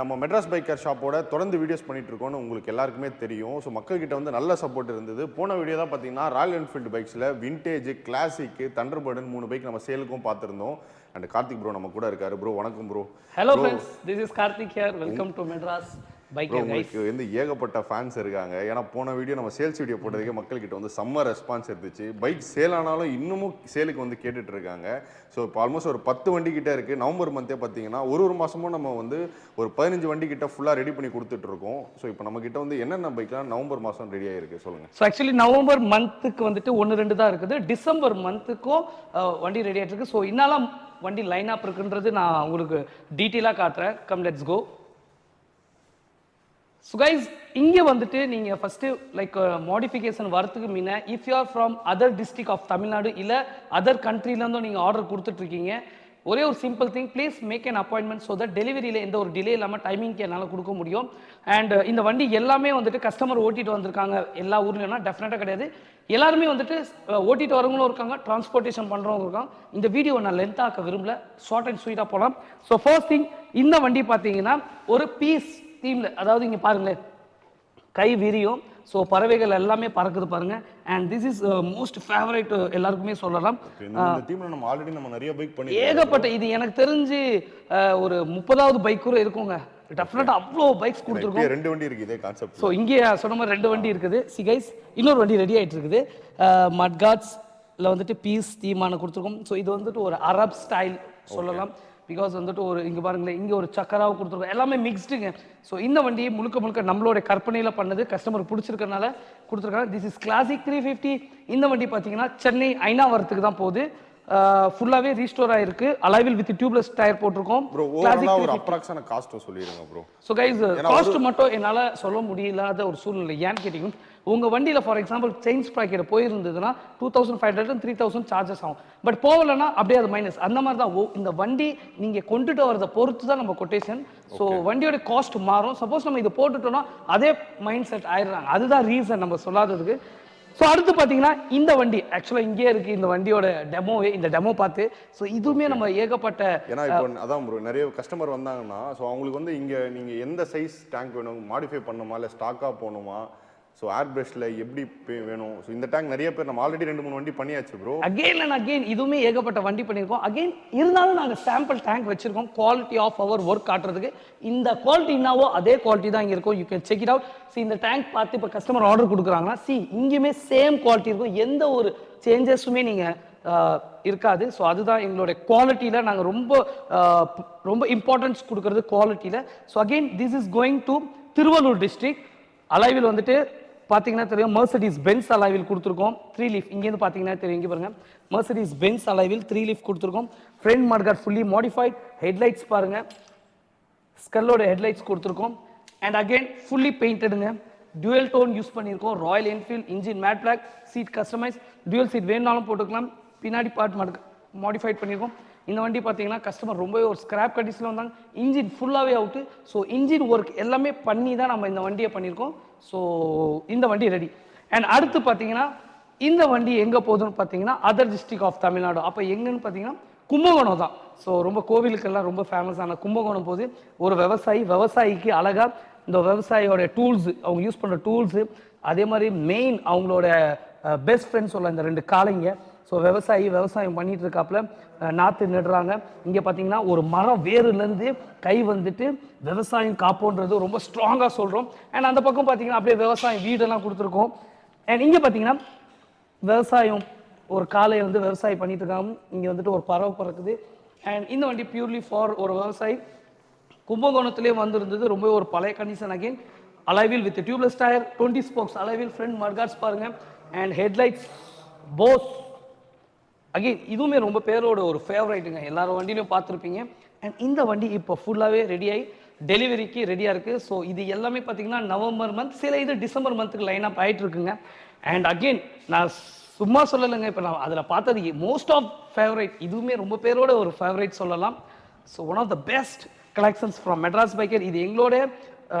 நம்ம மெட்ராஸ் பைக்கர் ஷாப்போட தொடர்ந்து வீடியோஸ் பண்ணிட்டு இருக்கோம்னு உங்களுக்கு எல்லாருக்குமே தெரியும். ஸோ மக்கள்கிட்ட வந்து நல்ல சப்போர்ட் இருந்தது. போன வீடியோ தான் பார்த்தீங்கன்னா ராயல் என்ஃபீல்டு பைக்ஸில் விண்டேஜ், கிளாசிக்கு, தண்டர்பர்டுன்னு 3 பைக் நம்ம சேலுக்கும் பார்த்துருந்தோம். அண்ட் கார்த்திக் ப்ரோ நம்ம கூட இருக்காரு. ப்ரோ வணக்கம் bro. Hello friends, this is Karthik here. Welcome to Madras. உங்களுக்கு வந்து ஏகப்பட்ட ஃபேன்ஸ் இருக்காங்க. ஏன்னா போன வீடியோ நம்ம சேல்ஸ் வீடியோ போட்டதுக்கே மக்கள்கிட்ட வந்து செம்ம ரெஸ்பான்ஸ் இருந்துச்சு. பைக் சேல் ஆனாலும் இன்னமும் சேலுக்கு வந்து கேட்டுட்டு இருக்காங்க. ஸோ இப்போ ஆல்மோஸ்ட் ஒரு 10 வண்டி கிட்ட இருக்குது. நவம்பர் மந்தே பார்த்தீங்கன்னா ஒரு மாதமும் நம்ம வந்து ஒரு 15 வண்டி கிட்ட ஃபுல்லாக ரெடி பண்ணி கொடுத்துட்டு இருக்கோம். ஸோ இப்போ நம்ம கிட்ட வந்து என்னென்ன பைக்லாம் நவம்பர் மாதம் ரெடி ஆகிருக்கு சொல்லுங்கள். ஸோ ஆக்சுவலி நவம்பர் மந்த்துக்கு வந்துட்டு 1-2 தான் இருக்குது. டிசம்பர் மந்த்துக்கும் வண்டி ரெடி ஆகிட்டு இருக்கு. ஸோ இன்னும் வண்டி லைன் அப் இருக்குன்றது நான் உங்களுக்கு டீட்டெயிலாக காட்டுறேன். Come let's go. So guys இங்கே வந்துட்டு நீங்கள் ஃபஸ்ட்டு லைக் மாடிஃபிகேஷன் வரத்துக்கு முன்ன if you are from other district of Tamil Nadu இல்லை அதர் கண்ட்ரிலேருந்தும் நீங்கள் ஆர்டர் கொடுத்துட்ருக்கீங்க, ஒரே ஒரு simple thing, please make an appointment so that டெலிவரியில் எந்த ஒரு டிலே இல்லாமல் டைமிங்க்கு என்னால் கொடுக்க முடியும். அண்ட் இந்த வண்டி எல்லாமே வந்துட்டு கஸ்டமர் ஓட்டிட்டு வந்திருக்காங்க எல்லா ஊர்லேயும்னா டெஃபினட்டாக கிடையாது. எல்லாருமே வந்துட்டு ஓட்டிட்டு வரவங்களும் இருக்காங்க, டிரான்ஸ்போர்ட்டேஷன் பண்ணுறவங்க இருக்காங்க. இந்த வீடியோ நான் லென்த்தாக்க விரும்பல, ஷார்ட் அண்ட் ஸ்வீட்டாக போகலாம். ஸோ ஃபர்ஸ்ட் திங், இந்த வண்டி பார்த்தீங்கன்னா ஒரு பீஸ் தீம்ல, அதாவது இங்கே பாருங்களேன் கை விரியும். ஸோ பறவைகள் எல்லாமே பறக்குது பாருங்க. And this is most favourite எல்லாருக்குமே சொல்லலாம். ஏகப்பட்ட இது எனக்கு தெரிஞ்சு ஒரு 30வது பைக் கூட இருக்குங்க. டெஃபினட்டா அவ்வளோ பைக்ஸ் கொடுத்துருக்கோம். 2 வண்டி இருக்குது இதே கான்செப்ட். ஸோ இங்கே சொன்ன மாதிரி 2 வண்டி இருக்குது. சி கைஸ் இன்னொரு வண்டி ரெடி ஆகிட்டு இருக்குது. மட்காட்ஸ்ல வந்துட்டு பீஸ் தீமான கொடுத்துருக்கோம். ஸோ இது வந்துட்டு ஒரு அரப் ஸ்டைல் சொல்லலாம். பிகாஸ் வந்துட்டு ஒரு இங்கே பாருங்களேன், இங்கே ஒரு சக்கராவை கொடுத்துருக்கோம், எல்லாமே மிக்ஸ்டுங்க. ஸோ இந்த வண்டியை முழுக்க நம்மளோட கற்பனையில் பண்ணது, கஸ்டமர் பிடிச்சிருக்கனால கொடுத்துருக்காங்க. This is classic 350. இந்த வண்டி பார்த்தீங்கன்னா சென்னை ஐநாவரத்துக்கு தான் போகுது. ஃபுல்லாவே ரீஸ்டோர் ஆயிருக்கு. அலைவில் வித் டியூப்லெஸ் டயர் போட்டுருக்கோம். ப்ரோ ஓவராலா ஒரு அப்ராக்ஸிமேட் காஸ்ட் சொல்லிருங்க ப்ரோ. சோ गाइस காஸ்ட் மட்டும் என்னால சொல்ல முடியலாத ஒரு சூழ்நிலை. ஏன்னு கேட்டீங்க, உங்க வண்டியில ஃபார் எக்ஸாம்பிள் செயின் ஸ்ப்ராக்கெட் போயிருந்ததுன்னா 2500 and 3000 சார்ஜஸ் ஆகும். பட் போகலன்னா அப்படியே அது மைனஸ். அந்த மாதிரி தான் இந்த வண்டி நீங்க கொண்டுட்டு வரதை பொறுத்து தான் நம்ம கொட்டேஷன். ஸோ வண்டியோட காஸ்ட் மாறும். சப்போஸ் நம்ம இதை போட்டுட்டோம்னா அதே மைண்ட் செட் ஆயிடுறாங்க. அதுதான் ரீசன் நம்ம சொல்லாததுக்கு. ஸோ அடுத்து பார்த்தீங்கன்னா இந்த வண்டி ஆக்சுவலாக இங்கே இருக்கு. இந்த வண்டியோட டெமோவே, இந்த டெமோ பார்த்து ஸோ இதுவுமே நம்ம ஏகப்பட்ட, ஏன்னா இப்போ அதான் ப்ரோ நிறைய கஸ்டமர் வந்தாங்கன்னா ஸோ அவங்களுக்கு வந்து இங்கே நீங்கள் எந்த சைஸ் டேங்க் வேணும், மாடிஃபை பண்ணணுமா இல்லை ஸ்டாக்காக போகணுமா, ஸோ ஏர் பிரஷ்ல எப்படி வேணும், ஸோ இந்த டேங்க் நிறைய பேர் நம்ம ஆல்ரெடி 2-3 வண்டி பண்ணியாச்சு ப்ரோ. அகெயின் அண்ட் அகெயின் இதுவுமே ஏகப்பட்ட வண்டி பண்ணியிருக்கோம். அகெயின் இருந்தாலும் நாங்கள் சாம்பிள் டேங்க் வச்சிருக்கோம் குவாலிட்டி ஆஃப் அவர் ஒர்க் காட்டுறதுக்கு. இந்த குவாலிட்டி என்னவோ அதே குவாலிட்டி தான் இங்கே இருக்கும். You can check it out. C இந்த டேங்க் பார்த்து இப்போ கஸ்டமர் ஆர்டர் கொடுக்குறாங்கன்னா சி இங்கேயுமே சேம் குவாலிட்டி இருக்கும். எந்த ஒரு சேஞ்சஸுமே நீங்கள் இருக்காது. ஸோ அதுதான் எங்களுடைய குவாலிட்டியில் நாங்கள் ரொம்ப இம்பார்ட்டன்ஸ் கொடுக்கறது குவாலிட்டியில். So again this is going to Tiruvallur district. Alloy wheel வந்துட்டு பார்த்தீங்கன்னா தெரியும் மெர்சிடிஸ் பென்ஸ் அலைவில் கொடுத்துருக்கோம். 3 லீஃப் இங்கேருந்து பார்த்தீங்கன்னா தெரியும். இங்கே பாருங்க மெர்சிடிஸ் பென்ஸ் அலைவில் 3 லீஃப் கொடுத்துருக்கோம். Front mudguard fully modified. Headlights பாருங்க, ஸ்கல்லோட ஹெட்லைட்ஸ் கொடுத்துருக்கோம். அண்ட் அகெயின் ஃபுல்லி பெயிண்டடுங்க. டியூயல் டோன் யூஸ் பண்ணியிருக்கோம். Royal Enfield engine matte black, seat customise, dual seat வேணுனாலும் போட்டுக்கலாம். பின்னாடி பார்ட் மாடிஃபைட் பண்ணியிருக்கோம். இந்த வண்டி பார்த்தீங்கன்னா கஸ்டமர் ரொம்பவே ஒரு ஸ்கிராப் கண்டிஷனில் வந்தாங்க. இன்ஜின் ஃபுல்லாகவே அவுட்டு. ஸோ இன்ஜின் ஒர்க் எல்லாமே பண்ணி தான் நம்ம இந்த வண்டியை பண்ணியிருக்கோம். ஸோ இந்த வண்டி ரெடி. அண்ட் அடுத்து பார்த்தீங்கன்னா இந்த வண்டி எங்கே போகுதுன்னு பார்த்தீங்கன்னா அதர் டிஸ்ட்ரிக்ட் ஆஃப் தமிழ்நாடு. அப்போ எங்கன்னு பார்த்தீங்கன்னா கும்பகோணம் தான். ஸோ ரொம்ப கோவிலுக்கெல்லாம் ரொம்ப ஃபேமஸான கும்பகோணம் போகுது. ஒரு விவசாயிக்கு அழகாக இந்த விவசாயியோட டூல்ஸு, அவங்க யூஸ் பண்ணுற டூல்ஸு, அதே மாதிரி மெயின் அவங்களோட பெஸ்ட் ஃப்ரெண்ட்ஸ் சொல்ல இந்த 2 காளைங்க. ஸோ விவசாயம் பண்ணிட்டு இருக்காப்புல நாற்று நடுறாங்க. இங்கே பார்த்தீங்கன்னா ஒரு மரம் வேறுலேருந்து கை வந்துட்டு விவசாயம் காப்போன்றது ரொம்ப ஸ்ட்ராங்காக சொல்கிறோம். அண்ட் அந்த பக்கம் பார்த்தீங்கன்னா அப்படியே விவசாயம் வீடெல்லாம் கொடுத்துருக்கோம். அண்ட் இங்கே பார்த்தீங்கன்னா விவசாயம் ஒரு காலையை வந்து விவசாயம் பண்ணிட்டு இருக்காங்க. இங்கே வந்துட்டு ஒரு பறவை பறக்குது. அண்ட் இந்த வண்டி பியூர்லி ஃபார் ஒரு விவசாயி. கும்பகோணத்திலே வந்திருந்தது. ரொம்ப ஒரு பழைய condition. Again alloy wheel with tubeless tyre, 20 spokes alloy wheel, front mudguards பாருங்க. And headlights Bose. அகெயின் இதுவுமே ரொம்ப பேரோட ஒரு ஃபேவரைட்டுங்க. எல்லாரும் வண்டியிலையும் பார்த்துருப்பீங்க. அண்ட் இந்த வண்டி இப்போ ஃபுல்லாகவே ரெடியாகி டெலிவரிக்கு ரெடியாக இருக்குது. ஸோ இது எல்லாமே பார்த்தீங்கன்னா நவம்பர் மந்த், சில இது டிசம்பர் மந்த்துக்கு லைன் அப் ஆகிட்டு இருக்குங்க. அண்ட் அகெயின் நான் சும்மா சொல்லலைங்க, இப்போ நான் அதில் பார்த்தது மோஸ்ட் ஆஃப் ஃபேவரைட், இதுவுமே ரொம்ப பேரோட ஒரு ஃபேவரைட் சொல்லலாம். So one of the best collections from Madras biker. இது எங்களோட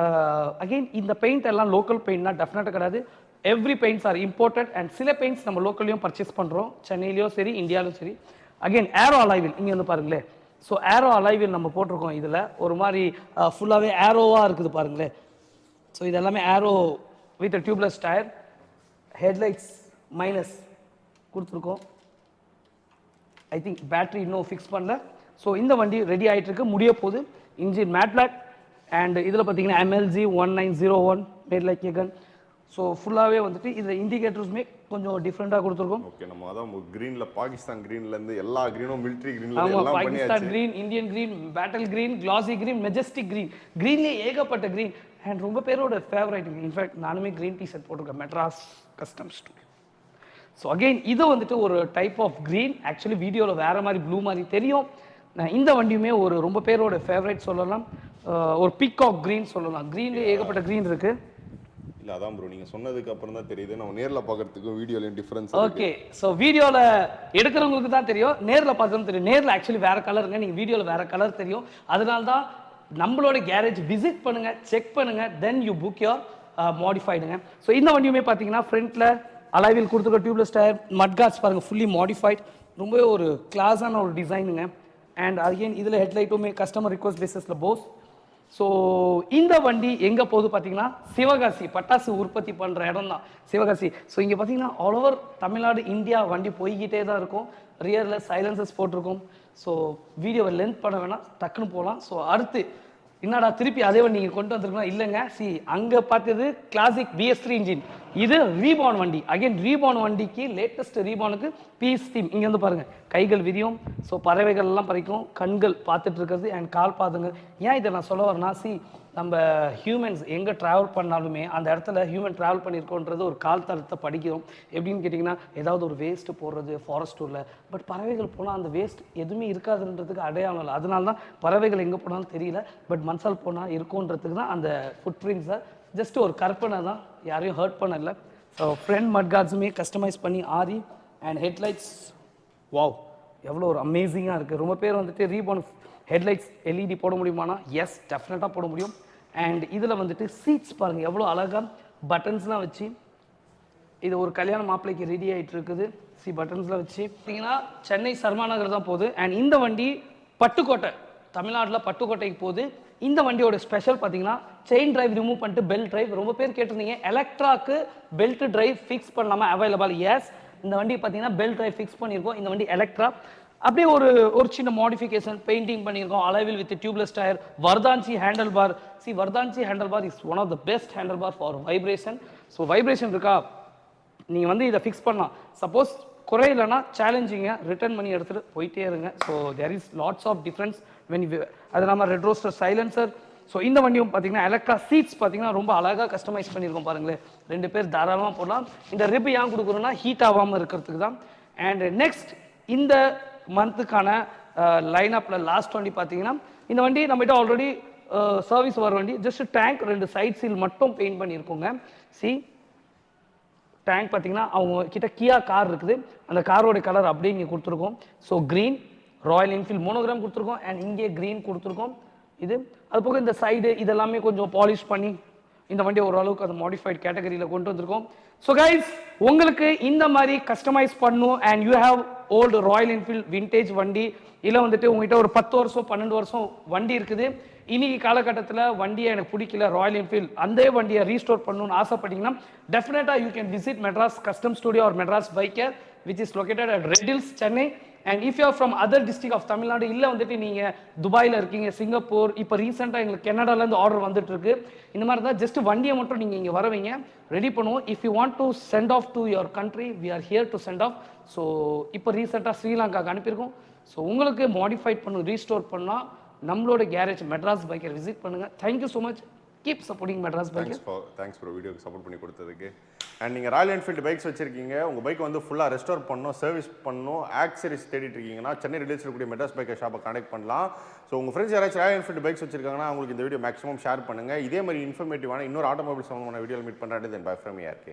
அகெயின் இந்த பெயிண்ட் எல்லாம் லோக்கல் பெயிண்ட்னா டெஃபினட்டாக கிடையாது. Every paints are imported. And சில பெயிண்ட்ஸ் நம்ம லோக்கல்லையும் பர்ச்சேஸ் பண்ணுறோம், சென்னையிலையும் சரி இந்தியாவிலும் சரி. அகெயின் ஏரோ அலைவில் இங்கே வந்து பாருங்களேன், ஸோ ஏரோ அலைவில் நம்ம போட்டிருக்கோம் இதில் ஒரு மாதிரி ஃபுல்லாகவே ஏரோவாக இருக்குது பாருங்களேன். ஸோ இது எல்லாமே aero with tubeless tyre, headlights minus கொடுத்துருக்கோம். ஐ திங்க் பேட்டரி இன்னும் ஃபிக்ஸ் பண்ணல. ஸோ இந்த வண்டி ரெடி ஆகிட்டு இருக்கு, முடிய போகுது. இன்ஜின் மேட் பிளாக் அண்ட் இதில் பார்த்தீங்கன்னா MLG 1901 மேட் லைக் கன். ஸோ ஃபுல்லாகவே வந்துட்டு இதில் இண்டிகேட்டர்ஸுமே கொஞ்சம் டிஃப்ரெண்ட்டாக கொடுத்துருக்கோம். ஓகே, நம்ம அதான் க்ரீனில் பாகிஸ்தான் க்ரீன்லேருந்து எல்லா க்ரீனும் மிலிட்ரி க்ரீனில் ஆமாம், எல்லாம் Pakistan green, Indian green, battle green, classy green, majestic green, க்ரீன்லேயே ஏகப்பட்ட க்ரீன் அண்ட் ரொம்ப பேரோட ஃபேவரைட். இன்ஃபேக்ட் நானுமே க்ரீன் டிஷர்ட் போட்டிருக்கேன், Madras customs studio. So again இது வந்துட்டு ஒரு டைப் ஆஃப் க்ரீன். ஆக்சுவலி வீடியோவில் வேறு மாதிரி ப்ளூ மாதிரி தெரியும். இந்த வண்டியுமே ஒரு ரொம்ப பேரோட ஃபேவரைட் சொல்லலாம், ஒரு பீகாக் க்ரீன் சொல்லலாம். க்ரீன்லேயே ஏகப்பட்ட க்ரீன் இருக்கு. இல்லை அதான் ப்ரோ, நீங்கள் சொன்னதுக்கு அப்புறம் தான் தெரியுது நம்ம நேரில் பார்க்கறதுக்கும் வீடியோலையும் டிஃப்ரென்ஸ். ஓகே, ஸோ வீடியோவில் எடுக்கிறவங்களுக்கு தான் தெரியும், நேரில் பார்க்கறது தெரியும். நேரில் ஆக்சுவலி வேறு கலருங்க, நீங்கள் வீடியோவில் வேறு கலர் தெரியும். அதனால தான் நம்மளோட கேரேஜ் விசிட் பண்ணுங்க, செக் பண்ணுங்க, தென் யூ புக் யோர் மாடிஃபைடுங்க. ஸோ இந்த வண்டியுமே பார்த்தீங்கன்னா ஃப்ரண்ட்டில் அலைவில் கொடுத்துருக்க டியூப்லெஸ் டயர், மட்கார்ட்ஸ் பாருங்கள் ஃபுல்லி மாடிஃபைட், ரொம்பவே ஒரு கிளாஸான ஒரு டிசைனுங்க. அண்ட் அகெயின் இதில் ஹெட்லைட்டுமே கஸ்டமர் ரிக்வஸ்ட் பேசிஸில் போஸ். ஸோ இந்த வண்டி எங்கே போகுது பார்த்தீங்கன்னா சிவகாசி, பட்டாசு உற்பத்தி பண்ணுற இடம் தான் சிவகாசி. ஸோ இங்கே பார்த்தீங்கன்னா ஆல் ஓவர் தமிழ்நாடு, இந்தியா வண்டி போய்கிட்டே தான் இருக்கும். ரியரில் சைலன்சஸ் போட்டிருக்கோம். ஸோ வீடியோவை லென்த் பண்ண வேணாம், டக்குன்னு போகலாம். ஸோ அடுத்து என்னடா திருப்பி அதே வண்டி நீங்கள் கொண்டு வந்துருக்கணும் இல்லைங்க. அங்கே பார்த்தது கிளாசிக் BS3 இன்ஜின், இது ரீபார்ன் வண்டி. அகைன் ரீபார்ன் வண்டிக்கு லேட்டஸ்ட் ரீபார்னுக்கு பீஸ் தீம். இங்கே வந்து பாருங்கள், கைகள் விரியும், ஸோ பறவைகள் எல்லாம் பறிக்கும், கண்கள் பார்த்துட்டு இருக்கிறது அண்ட் கால் பாதுங்க. ஏன் இதை நான் சொல்ல வரேன்னா, நம்ம ஹியூமன்ஸ் எங்கே ட்ராவல் பண்ணாலுமே அந்த இடத்துல ஹியூமன் ட்ராவல் பண்ணியிருக்கோன்றது ஒரு கால் தரத்தை படிக்கிறோம். எப்படின்னு கேட்டிங்கன்னா, ஏதாவது ஒரு வேஸ்ட்டு போடுறது ஃபாரஸ்ட் டூரில், பட் பறவைகள் போனால் அந்த வேஸ்ட் எதுவுமே இருக்காதுன்றதுக்கு அடையாளம் இல்லை. அதனால தான் பறவைகள் எங்கே போனாலும் தெரியல, பட் மனுஷால் போனால் இருக்குன்றதுக்கு தான் அந்த ஃபுட் பிரிண்ட்ஸை ஜஸ்ட் ஒரு கற்பனை தான், யாரையும் ஹர்ட் பண்ணல. ஸோ ஃப்ரண்ட் மட்கார்ட்ஸுமே கஸ்டமைஸ் பண்ணி ஆரி அண்ட் ஹெட்லைட்ஸ், வாவ் எவ்வளோ ஒரு அமேசிங்காக இருக்குது. ரொம்ப பேர் வந்துட்டு ரீபார்ன் ஹெட்லைட்ஸ் LED போட முடியுமானா, எஸ் டெஃபினட்டாக போட முடியும். அண்ட் இதில் வந்துட்டு சீட்ஸ் பாருங்கள் எவ்வளோ அழகாக பட்டன்ஸ்லாம் வச்சு, இது ஒரு கல்யாண மாப்பிள்ளைக்கு ரெடி ஆகிட்டு இருக்குது. பட்டன்ஸ்லாம் வச்சு பார்த்தீங்கன்னா சென்னை சர்மாநகர் தான் போகுது. அண்ட் இந்த வண்டி பட்டுக்கோட்டை, தமிழ்நாட்டில் பட்டுக்கோட்டைக்கு போகுது. இந்த வண்டியோட ஸ்பெஷல் பார்த்தீங்கன்னா செயின் டிரைவ் ரிமூவ் பண்ணிட்டு பெல்ட் டிரைவ். ரொம்ப பேர் கேட்டிருந்தீங்க எலக்ட்ராக்கு பெல்ட் டிரைவ் ஃபிக்ஸ் பண்ணலாமா, அவைலபிள். எஸ், இந்த வண்டி பார்த்தீங்கன்னா பெல்ட் டிரைவ் ஃபிக்ஸ் பண்ணியிருக்கோம். இந்த வண்டி எலக்ட்ரா. அப்படியே ஒரு சின்ன மாடிஃபிகேஷன் பெயிண்டிங் பண்ணியிருக்கோம், அலைவில் வித் டியூப்லெஸ் டயர், வர்தான்சி ஹேண்டல் பார். வர்தான்சி handle bar is one of the best handle bar for vibration. So vibration இருக்கா, நீங்கள் வந்து இதை ஃபிக்ஸ் பண்ணலாம். சப்போஸ் குறையிலனா சேலஞ்சிங்க, ரிட்டர்ன் பண்ணி எடுத்துகிட்டு போயிட்டே இருங்க. So there is lots of difference when அது இல்லாமல் ரெட் ரோஸ்டர் சைலன்சர். ஸோ இந்த வண்டியும் பார்த்தீங்கன்னா எலக்ட்ரா. சீட்ஸ் பார்த்தீங்கன்னா ரொம்ப அழகாக கஸ்டமைஸ் பண்ணியிருக்கோம் பாருங்களேன், 2 பேர் தாராளமாக போடலாம். இந்த ரிப் ஏன் கொடுக்குறோன்னா ஹீட் ஆகாமல் இருக்கிறதுக்கு தான். அண்ட் நெக்ஸ்ட் இந்த மந்த்துக்கான லைனப்பில் லாஸ்ட் வண்டி பார்த்தீங்கன்னா, இந்த வண்டி நம்மகிட்ட ஆல்ரெடி சர்வீஸ் வர வண்டி. ஜஸ்ட் டேங்க் 2 சைட் சீல் மட்டும் பெயிண்ட் பண்ணியிருக்கோங்க. டேங்க் பார்த்தீங்கன்னா அவங்க கிட்ட கியா கார் இருக்குது, அந்த காரோட கலர் அப்படியே இங்கே கொடுத்துருக்கோம். So green Royal Enfield monogram கொடுத்துருக்கோம் அண்ட் இங்கே க்ரீன் கொடுத்துருக்கோம். அது போக இந்த சைடு இதெல்லாமே கொஞ்சம் பாலிஷ் பண்ணி இந்த வண்டியை ஓரளவுக்கு அந்த மாடிஃபைட் கேட்டகரியில் கொண்டு வந்திருக்கோம். ஸோ கைஸ், உங்களுக்கு இந்த மாதிரி கஸ்டமைஸ் பண்ணும் and you have old Royal Enfield vintage வண்டி, இல்லை வந்துட்டு உங்ககிட்ட ஒரு 10 வருஷம் 12 வருஷம் வண்டி இருக்குது, இன்னைக்கு காலகட்டத்தில் வண்டியை எனக்கு பிடிக்கல ராயல் என்ஃபீல்ட், அந்த வண்டியை ரீஸ்டோர் பண்ணணும்னு ஆசைப்பட்டீங்கன்னா டெஃபினட்டாக you can visit Madras custom studio or Madras biker which is located at Red Hills, Chennai. And if you are from other district of Tamil Nadu, இல்லை வந்துட்டு நீங்கள் துபாயில் இருக்கீங்க, சிங்கப்பூர், இப்போ ரீசெண்டாக எங்களுக்கு கனடாலேருந்து ஆர்டர் வந்துட்டு இருக்கு, இந்த மாதிரி தான் ஜஸ்ட் வண்டியை மட்டும் நீங்கள் இங்கே வரவீங்க, ரெடி பண்ணுவோம். If you want to send off to your country, we are here to send off. So இப்போ ரீசெண்டாக ஸ்ரீலங்காவுக்கு அனுப்பியிருக்கோம். ஸோ உங்களுக்கு மாடிஃபைட் பண்ணணும், ரீஸ்டோர் பண்ணால் நம்மளோட கேரேஜ் மெட்ராஸ் பைக்கர் விசிட் பண்ணுங்கள். Thank you so much, keep supporting Madras biker. Thanks bro, வீடியோக்கு சப்போர்ட் பண்ணி கொடுத்ததுக்கு. அண்ட் நீங்கள் ராயல் என்ஃபீல்டு பைக்ஸ் வச்சிருக்கீங்க, உங்கள் பைக் வந்து ஃபுல்லாக ரெஸ்டோர் பண்ணணும், சர்வீஸ் பண்ணணும், ஆக்சரிஸ் தேடிட்டு இருக்கீங்கன்னா சென்னை ரிலீஸ் இருக்கக்கூடிய மெட்ராஸ் பைக்கர் ஷாப்பை கனெக்ட் பண்ணலாம். ஸோ உங்கள் ஃப்ரெண்ட்ஸ் யாராச்சும் ராயல் என்ஃபீல்டு பைக்ஸ் வச்சிருக்காங்கன்னா அவங்களுக்கு இந்த வீடியோ மேக்ஸிமம் ஷேர் பண்ணுங்கள். இதே மாதிரி இன்ஃபர்மேட்டிவான இன்னொரு ஆட்டோமொபைல் சம்பந்தமான வீடியோவில் மீட் பண்ணுறது. தென் பை ஃப்ரம் ARK.